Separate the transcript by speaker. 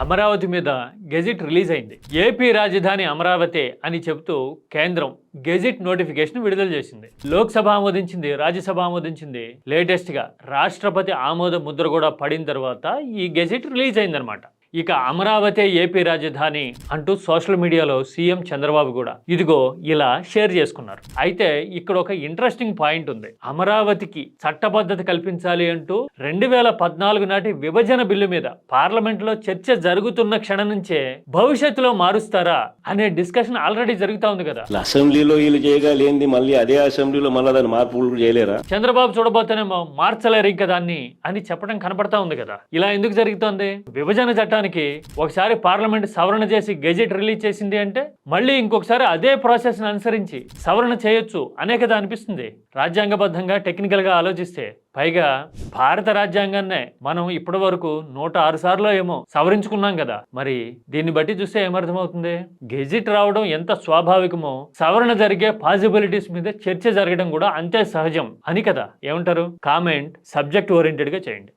Speaker 1: అమరావతి మీద gazette release అయింది. AP రాజధాని అమరావతి అని చెబుతూ కేంద్రం గెజిట్ నోటిఫికేషన్ విడుదల చేసింది. లోక్సభ ఆమోదించింది, రాజ్యసభ ఆమోదించింది. లేటెస్ట్ గా రాష్ట్రపతి ఆమోద ముద్ర కూడా పడిన తర్వాత ఈ గెజిట్ రిలీజ్ అయిందనమాట. ఇక అమరావతి ఏపీ రాజధాని అంటూ సోషల్ మీడియాలో సీఎం చంద్రబాబు కూడా ఇదిగో ఇలా షేర్ చేసుకున్నారు. అయితే ఇక్కడ ఒక ఇంట్రెస్టింగ్ పాయింట్ ఉంది. అమరావతికి చట్టబద్ధత కల్పించాలి అంటూ 2014 నాటి విభజన బిల్లు మీద పార్లమెంట్ లో చర్చ జరుగుతున్న క్షణం నుంచే భవిష్యత్తులో మారుస్తారా అనే డిస్కషన్ ఆల్రెడీ జరుగుతా ఉంది కదా.
Speaker 2: అసెంబ్లీలో వీళ్ళు చేయగలేంది మళ్ళీ అదే అసెంబ్లీలో మళ్ళీ దాన్ని మార్పులు చేయలేరా?
Speaker 1: చంద్రబాబు చూడబోతేనేమో మార్చలేరు ఇంకా దాన్ని అని చెప్పడం కనపడతా ఉంది కదా. ఇలా ఎందుకు జరుగుతోంది? విభజన చట్టానికి ఒకసారి పార్లమెంట్ సవరణ చేసి గెజెట్ రిలీజ్ చేసింది అంటే మళ్ళీ ఇంకొకసారి అదే ప్రాసెస్ ని అనుసరించి సవరణ చేయొచ్చు అనే కదా అనిపిస్తుంది. రాజ్యాంగబద్ధంగా టెక్నికల్ గా ఆలోచిస్తే పైగా భారత రాజ్యాంగాన్నే మనం ఇప్పటి వరకు 106 సార్లు ఏమో సవరించుకున్నాం కదా. మరి దీన్ని బట్టి చూస్తే ఏమర్థమవుతుంది? గెజిట్ రావడం ఎంత స్వాభావికమో సవరణ జరిగే పాసిబిలిటీస్ మీద చర్చ జరగడం కూడా అంతే సహజం అని కదా. ఏమంటారు? కామెంట్ సబ్జెక్ట్ ఓరియంటెడ్ గా చేయండి.